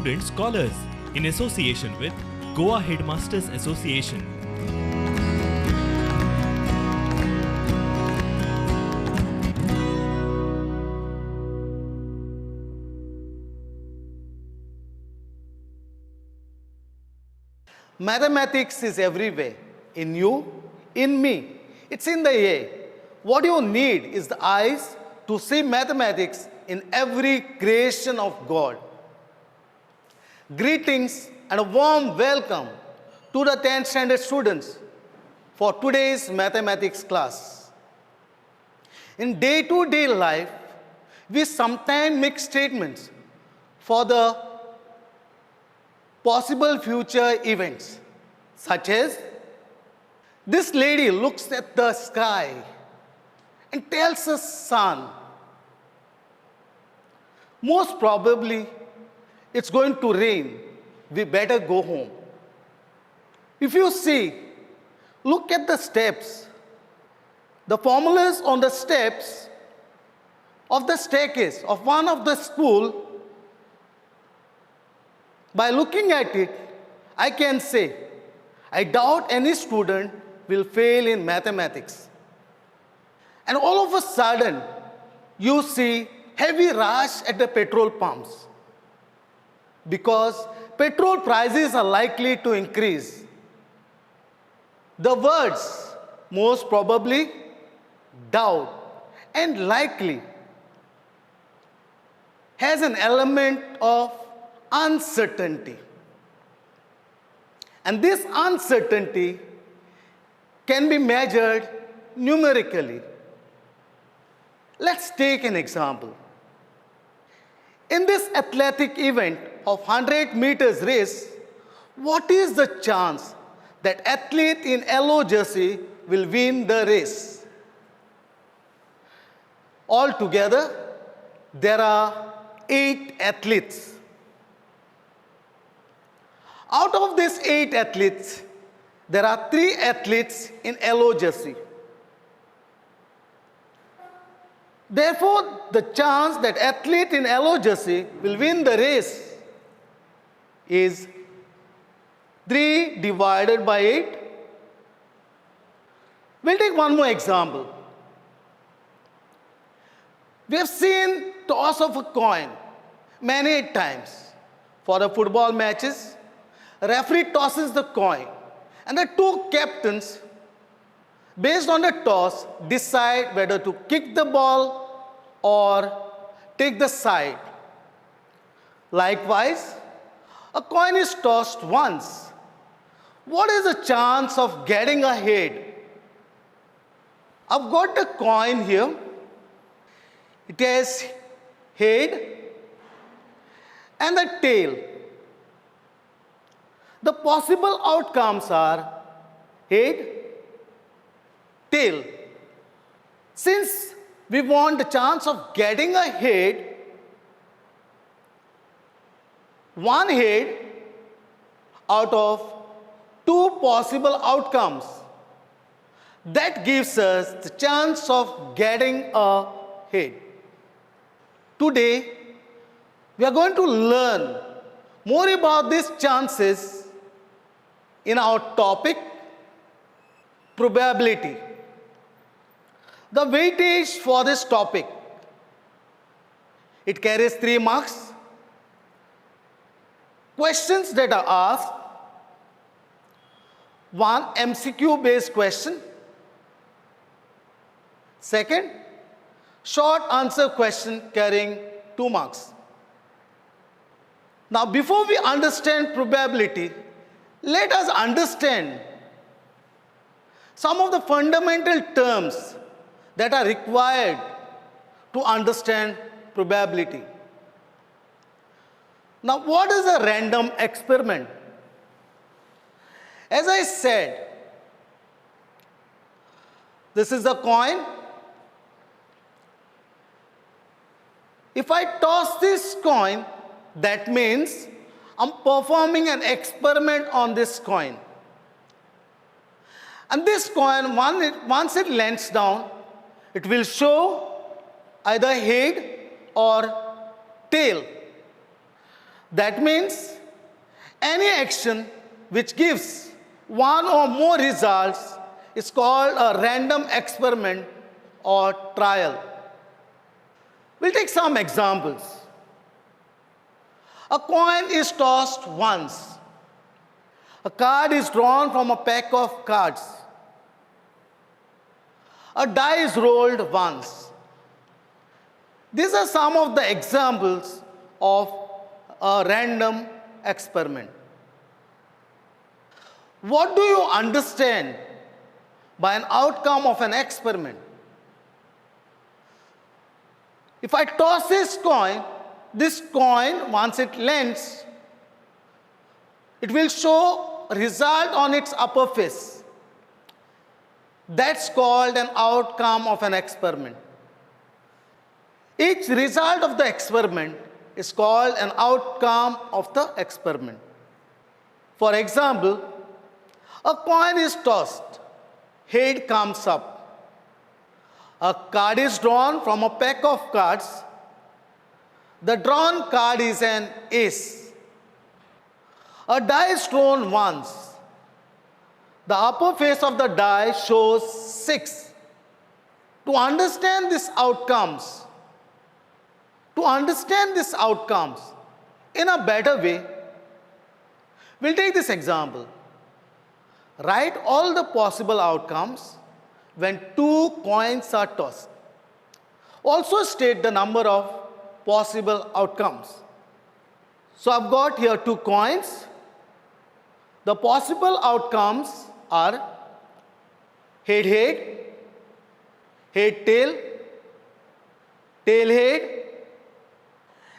Student Scholars in association with Goa Headmasters Association. Mathematics is everywhere, in you, in me. It's in the air. What you need is the eyes to see mathematics in every creation of God. Greetings and a warm welcome to the 10th standard students for today's mathematics class. In day-to-day life, we sometimes make statements for the possible future events, such as, this lady looks at the sky and tells us, son, most probably it's going to rain, we better go home. If you see, look at the steps. The formulas on the steps of the staircase of one of the school, by looking at it, I can say, I doubt any student will fail in mathematics. And all of a sudden, you see heavy rush at the petrol pumps because petrol prices are likely to increase. The words, most probably, doubt, and likely, has an element of uncertainty. And this uncertainty can be measured numerically. Let's take an example. In this athletic event of 100 meters race, what is the chance that athlete in yellow jersey will win the race? Altogether, there are 8 athletes. Out of these 8 athletes, there are 3 athletes in yellow jersey. Therefore, the chance that athlete in yellow jersey will win the race is 3 divided by 8. We'll take one more example. We have seen toss of a coin many times for the football matches. Referee tosses the coin, and the 2 captains, based on the toss, decide whether to kick the ball or take the side. Likewise, a coin is tossed once. What is the chance of getting a head? I've got the coin here. It has head and the tail. The possible outcomes are head, tail. Since we want the chance of getting a head, one head out of 2 possible outcomes, that gives us the chance of getting a head. Today, we are going to learn more about these chances in our topic, probability. The weightage for this topic, it carries 3 marks. Questions that are asked, 1 MCQ based question. Second, short answer question carrying 2 marks. Now, before we understand probability, let us understand some of the fundamental terms that are required to understand probability. Now, what is a random experiment? As I said, this is a coin. If I toss this coin, that means I'm performing an experiment on this coin. And this coin, once it lands down, it will show either head or tail. That means any action which gives one or more results is called a random experiment or trial. We'll take some examples. A coin is tossed once. A card is drawn from a pack of cards. A die is rolled once. These are some of the examples of a random experiment. What do you understand by an outcome of an experiment? If I toss this coin, once it lands, it will show a result on its upper face. That's called an outcome of an experiment. Each result of the experiment is called an outcome of the experiment. For example, a coin is tossed, head comes up. A card is drawn from a pack of cards. The drawn card is an ace. A die is thrown once. The upper face of the die shows 6. To understand these outcomes in a better way, we'll take this example. Write all the possible outcomes when 2 coins are tossed. Also state the number of possible outcomes. So I've got here 2 coins. The possible outcomes are head head, head tail, tail head,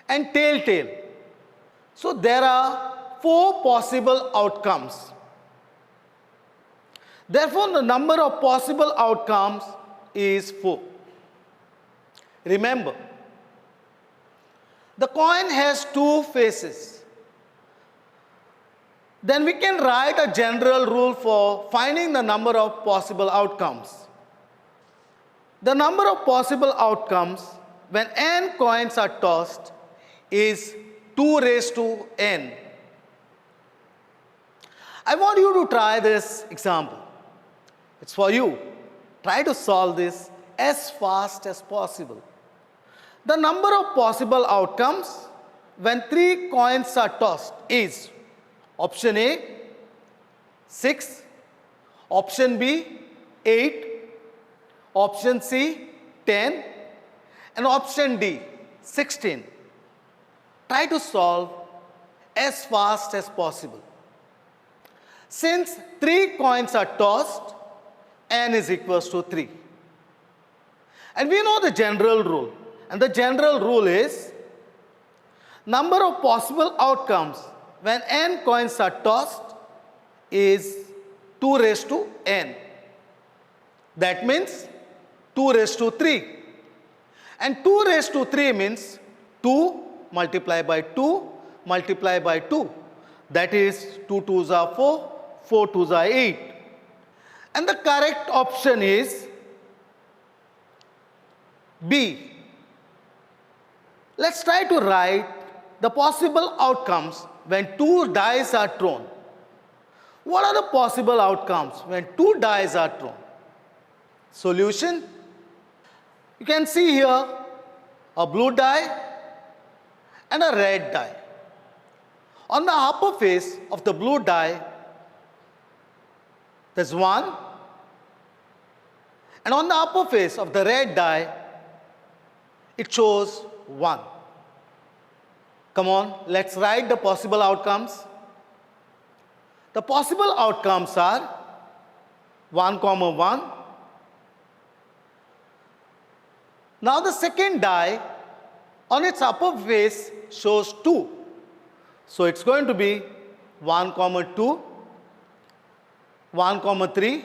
and tail tail. So there are 4 possible outcomes. Therefore, the number of possible outcomes is 4. Remember, the coin has 2 faces. Then we can write a general rule for finding the number of possible outcomes. The number of possible outcomes when n coins are tossed is 2 raised to n. I want you to try this example. It's for you. Try to solve this as fast as possible. The number of possible outcomes when 3 coins are tossed is option A, 6, option B, 8, option C, 10, and option D, 16. Try to solve as fast as possible. Since 3 coins are tossed, n is equals to 3. And we know the general rule. And the general rule is number of possible outcomes when n coins are tossed is 2 raised to n. That means 2 raised to 3. And 2 raised to 3 means 2 multiplied by 2 multiplied by 2. That is 2 2s are 4, 4 2s are 8. And the correct option is B. Let's try to write the possible outcomes when 2 dice are thrown. What are the possible outcomes when 2 dice are thrown? Solution. You can see here a blue die and a red die. On the upper face of the blue die, there's 1. And on the upper face of the red die, it shows 1. Come on, let's write the possible outcomes. The possible outcomes are 1, 1. Now the second die on its upper face shows 2. So it's going to be 1, 2, 1, 3,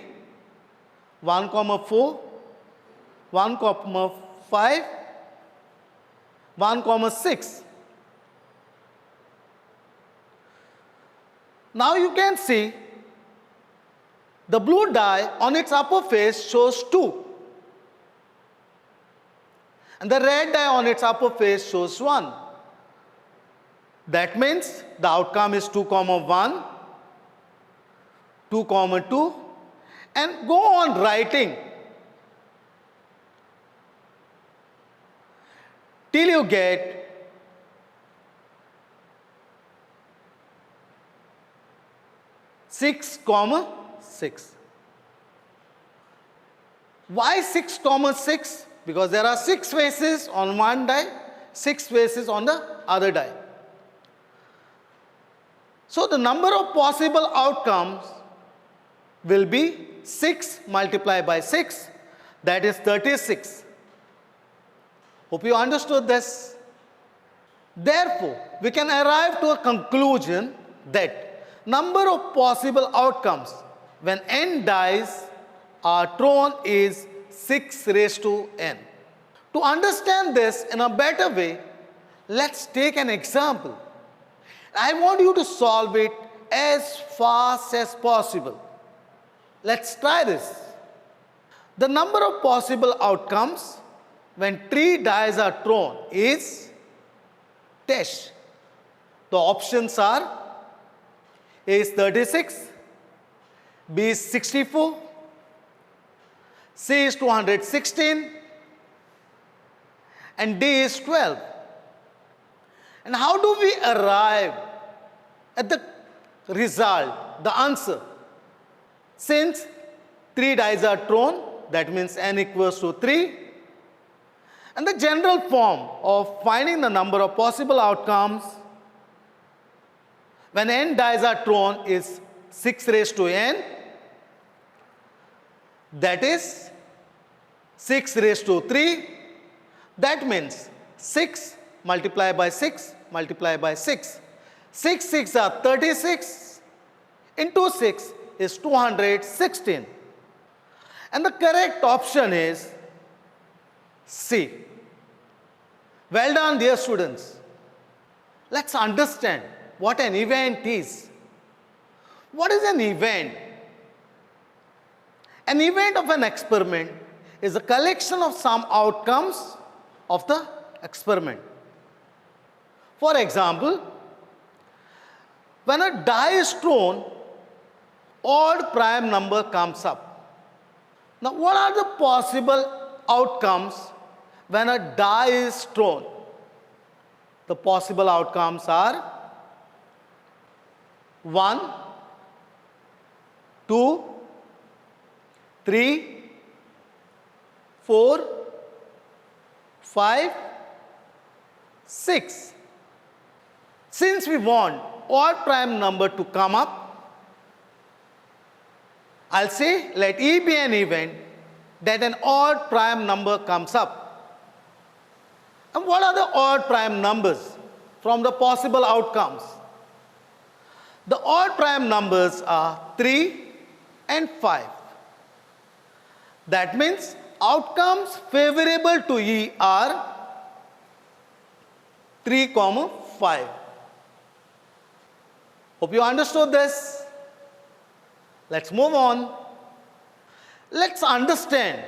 1, 4, 1, 5, 1, 6. Now you can see the blue die on its upper face shows 2. And the red die on its upper face shows 1. That means the outcome is 2 comma 1, 2 comma 2, and go on writing till you get 6 comma 6. Why 6 comma 6? Because there are 6 faces on one die, 6 faces on the other die. So the number of possible outcomes will be 6 multiplied by 6, that is 36. Hope you understood this. Therefore, we can arrive to a conclusion that number of possible outcomes when n dice are thrown is 6 raised to n. To understand this in a better way, let's take an example. I want you to solve it as fast as possible. Let's try this. The number of possible outcomes when 3 dice are thrown is dash. The options are A is 36, B is 64, C is 216, and D is 12. And how do we arrive at the result, the answer? Since 3 dice are thrown, that means n equals to 3. And the general form of finding the number of possible outcomes when n dice are thrown is 6 raised to n. That is 6 raised to 3. That means 6 multiplied by 6 multiplied by 6. 6 6 are 36 into 6 is 216. And the correct option is C. Well done, dear students. Let's understand what an event is. What is an event? An event of an experiment is a collection of some outcomes of the experiment. For example, when a die is thrown, odd prime number comes up. Now, what are the possible outcomes when a die is thrown? The possible outcomes are 1, 2, 3, 4, 5, 6. Since we want odd prime number to come up, I'll say let E be an event that an odd prime number comes up. And what are the odd prime numbers from the possible outcomes? The odd prime numbers are 3 and 5. That means outcomes favorable to E are 3, 5. Hope you understood this. Let's move on. Let's understand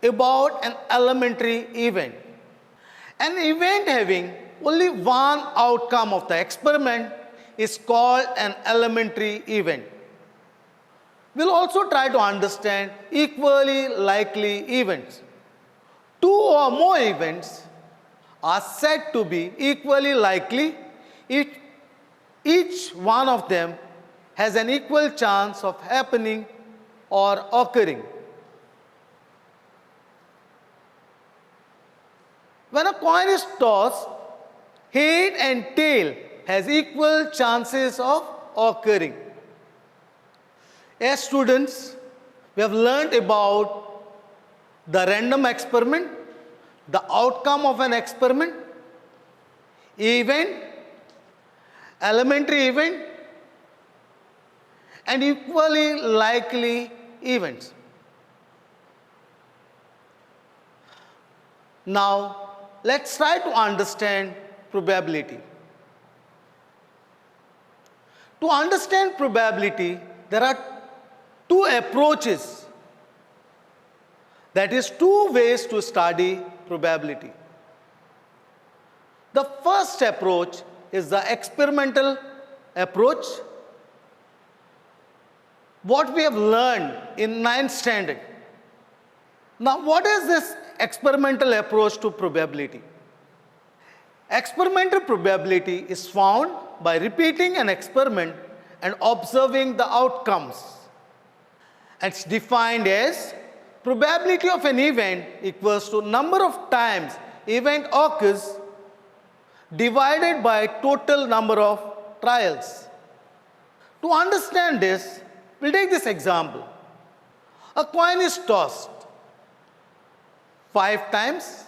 about an elementary event. An event having only one outcome of the experiment is called an elementary event. We'll also try to understand equally likely events. 2 or more events are said to be equally likely if each one of them has an equal chance of happening or occurring. When a coin is tossed, head and tail has equal chances of occurring. As students, we have learned about the random experiment, the outcome of an experiment, event, elementary event, and equally likely events. Now, let's try to understand probability. To understand probability, there are 2 approaches. That is 2 ways to study probability. The first approach is the experimental approach. What we have learned in 9th standard. Now, what is this experimental approach to probability? Experimental probability is found by repeating an experiment and observing the outcomes. It's defined as probability of an event equals to number of times event occurs divided by total number of trials. To understand this, we'll take this example. A coin is tossed 5 times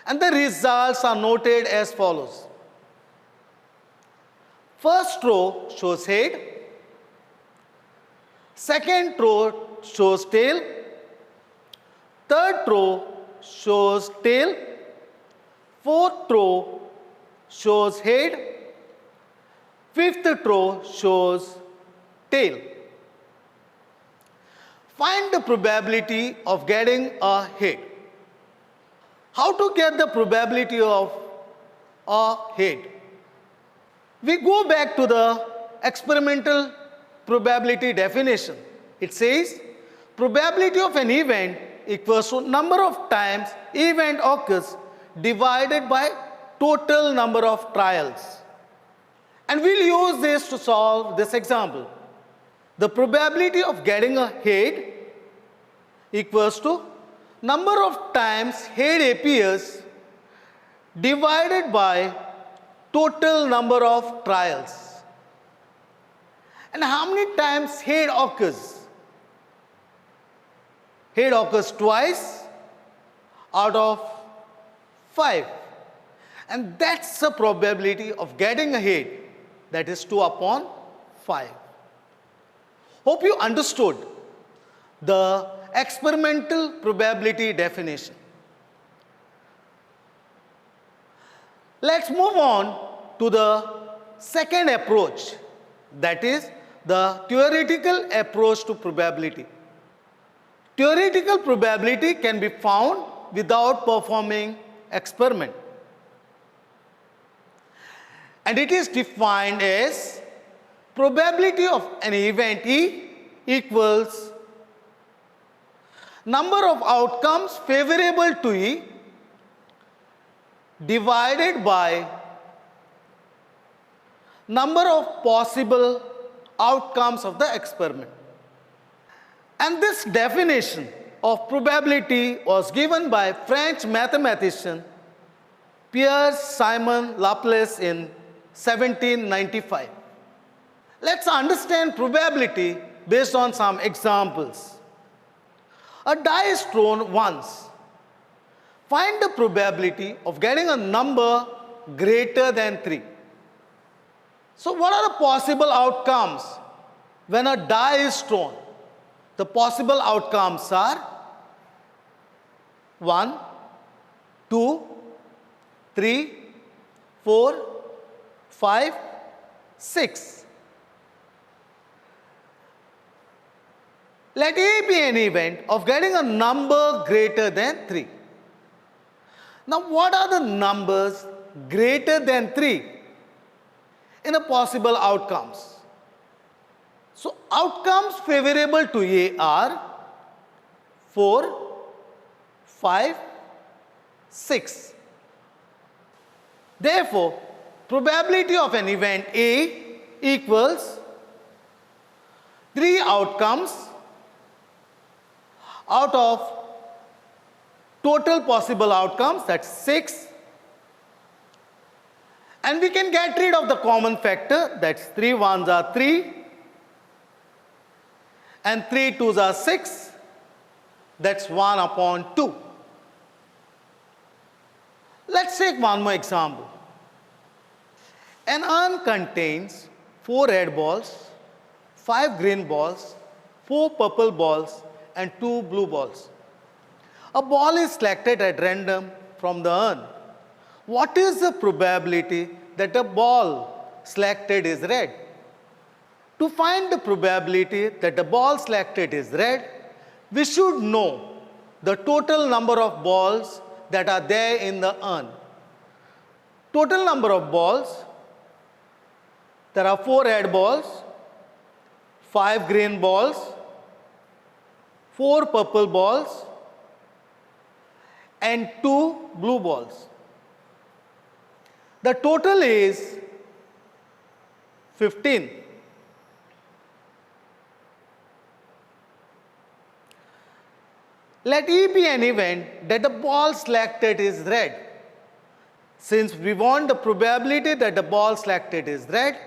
and the results are noted as follows. First row shows head, second row shows tail, third row shows tail, fourth row shows head, fifth row shows tail. Find the probability of getting a head. How to get the probability of a head? We go back to the experimental probability definition. It says probability of an event equals to number of times event occurs divided by total number of trials. And we'll use this to solve this example. The probability of getting a head equals to number of times head appears divided by total number of trials. And how many times head occurs? Head occurs twice out of 5. And that's the probability of getting a head, that is 2 upon 5. Hope you understood the experimental probability definition. Let's move on to the second approach, that is the theoretical approach to probability. Theoretical probability can be found without performing experiment. And it is defined as probability of an event E equals number of outcomes favorable to E divided by number of possible outcomes of the experiment. And this definition of probability was given by French mathematician Pierre-Simon Laplace in 1795. Let's understand probability based on some examples. A die is thrown once. Find the probability of getting a number greater than 3. So what are the possible outcomes when a die is thrown? The possible outcomes are 1, 2, 3, 4, 5, 6. Let A be an event of getting a number greater than 3. Now, what are the numbers greater than 3 in the possible outcomes? So, outcomes favorable to A are 4, 5, 6. Therefore, probability of an event A equals 3 outcomes out of total possible outcomes, that's 6. And we can get rid of the common factor, that's 3 ones are 3 and 3 twos are 6, that's 1 upon 2. Let's take one more example. An urn contains 4 red balls, 5 green balls, 4 purple balls and 2 blue balls. A ball is selected at random from the urn. What is the probability that a ball selected is red? To find the probability that the ball selected is red, we should know the total number of balls that are there in the urn. Total number of balls There are 4 red balls, 5 green balls, 4 purple balls, and 2 blue balls. The total is 15. Let E be an event that the ball selected is red. Since we want the probability that the ball selected is red,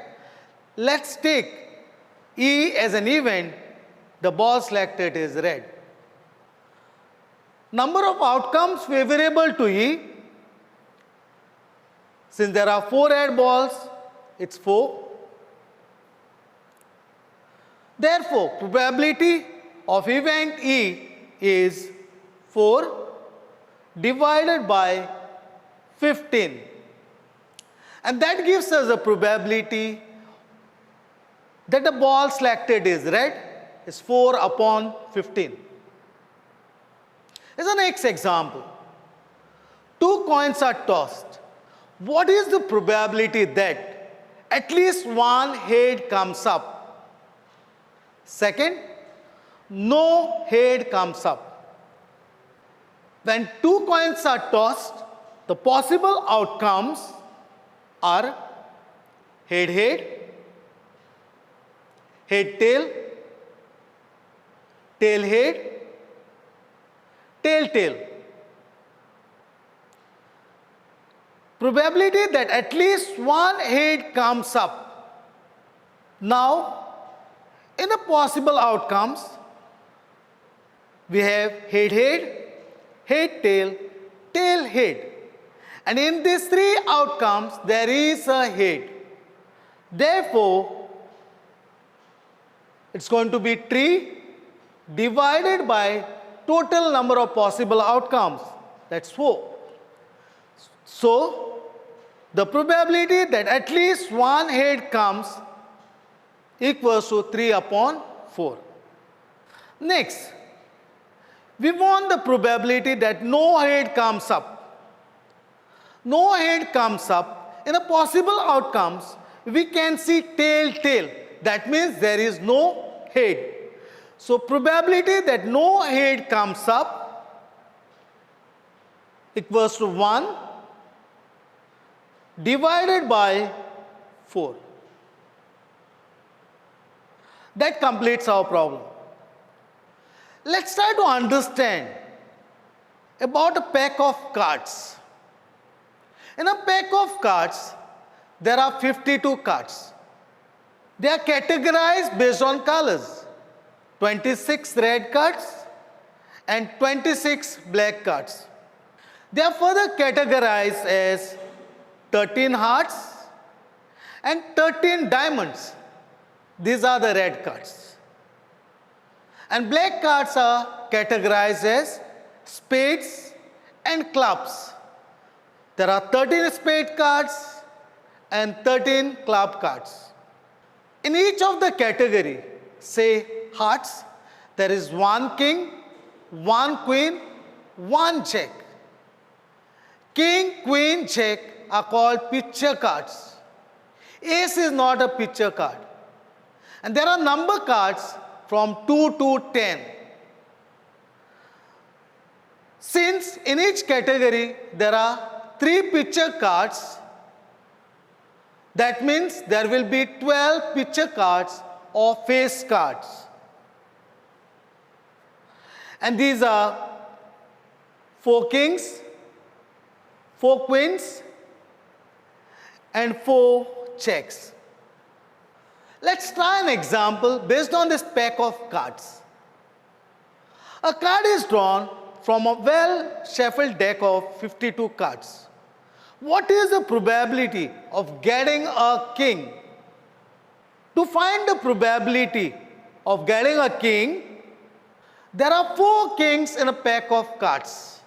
let's take E as an event the ball selected is red. Number of outcomes favorable to E. Since there are 4 red balls, it's 4. Therefore, probability of event E is 4 divided by 15. And that gives us a probability that the ball selected is red is 4 upon 15. As the next example, 2 coins are tossed. What is the probability that at least one head comes up? Second, no head comes up. When 2 coins are tossed, the possible outcomes are head head, head tail, tail head, tail tail. Probability that at least one head comes up. Now, in the possible outcomes, we have head head, head tail, tail head. And in these 3 outcomes, there is a head. Therefore, it's going to be 3 divided by total number of possible outcomes. That's 4. So, the probability that at least one head comes equals to 3 upon 4. Next, we want the probability that no head comes up. No head comes up. In the possible outcomes, we can see tail tail. That means there is no head. So, probability that no head comes up equals to 1 divided by 4. That completes our problem. Let's try to understand about a pack of cards. In a pack of cards, there are 52 cards. They are categorized based on colors. 26 red cards and 26 black cards. They are further categorized as 13 hearts and 13 diamonds. These are the red cards. And black cards are categorized as spades and clubs. There are 13 spade cards and 13 club cards. In each of the category, say hearts, there is 1 king, 1 queen, 1 jack. King, queen, jack are called picture cards. Ace is not a picture card. And there are number cards from 2 to 10. Since in each category there are 3 picture cards, that means there will be 12 picture cards or face cards. And these are 4 kings, 4 queens, and 4 jacks. Let's try an example based on this pack of cards. A card is drawn from a well-shuffled deck of 52 cards. What is the probability of getting a king? To find the probability of getting a king, there are 4 kings in a pack of cards.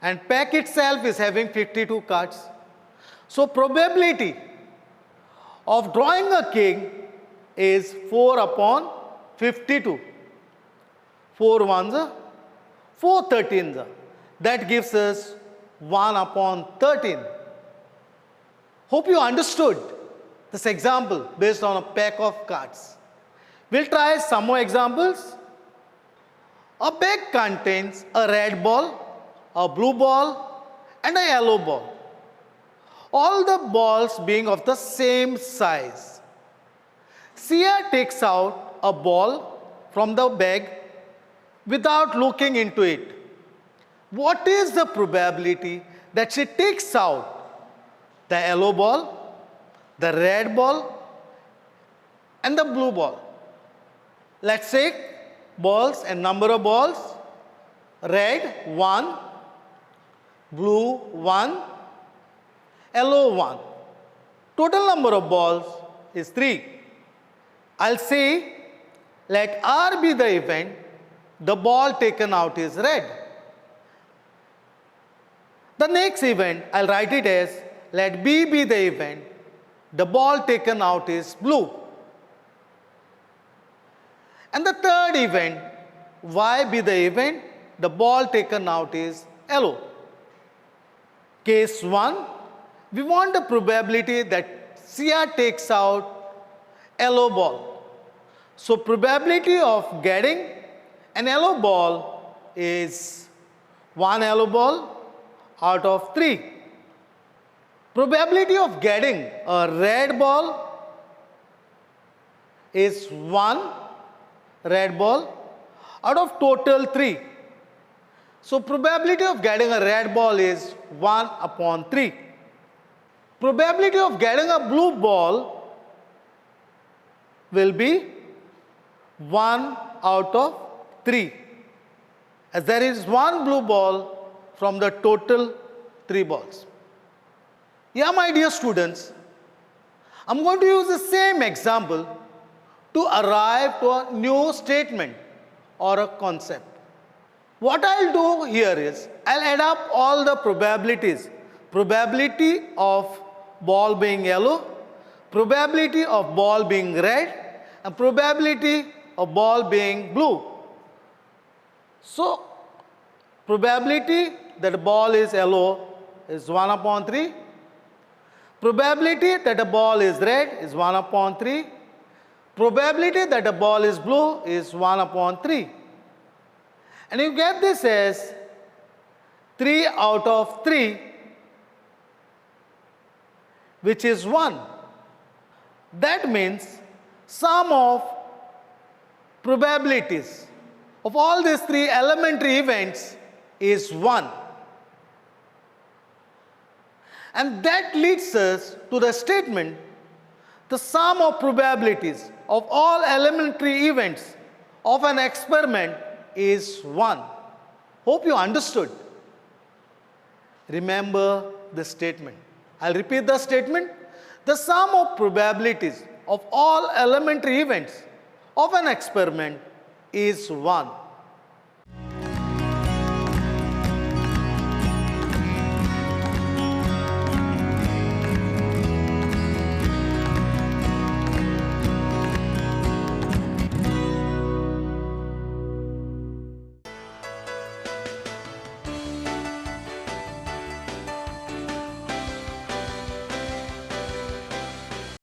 And pack itself is having 52 cards. So probability of drawing a king is 4 upon 52. 4 ones are 4 13s are. That gives us 1 upon 13. Hope you understood. this example based on a pack of cards. We'll try some more examples. A bag contains a red ball, a blue ball, and a yellow ball. All the balls being of the same size. Sia takes out a ball from the bag without looking into it. What is the probability that she takes out the yellow ball, the red ball, and the blue ball? Let's take balls and number of balls. Red 1, blue 1, yellow 1. Total number of balls is 3. I'll say let R be the event, the ball taken out is red. The next event, I'll write it as let B be the event, the ball taken out is blue. And the third event, Y be the event, the ball taken out is yellow. Case 1, we want the probability that Sia takes out yellow ball. So probability of getting an yellow ball is 1 yellow ball out of 3. Probability of getting a red ball is 1 red ball out of total 3. So probability of getting a red ball is 1 upon 3. Probability of getting a blue ball will be 1 out of 3, as there is 1 blue ball from the total 3 balls. Yeah, my dear students, I'm going to use the same example to arrive to a new statement or a concept. What I'll do here is, I'll add up all the probabilities. Probability of ball being yellow, probability of ball being red, and probability of ball being blue. So, probability that the ball is yellow is 1 upon 3. Probability that the ball is red is 1 upon 3. Probability that the ball is blue is 1 upon 3. And you get this as 3 out of 3, which is 1. That means sum of probabilities of all these 3 elementary events is 1. And that leads us to the statement, the sum of probabilities of all elementary events of an experiment is 1. Hope you understood. Remember the statement. I'll repeat the statement. The sum of probabilities of all elementary events of an experiment is 1.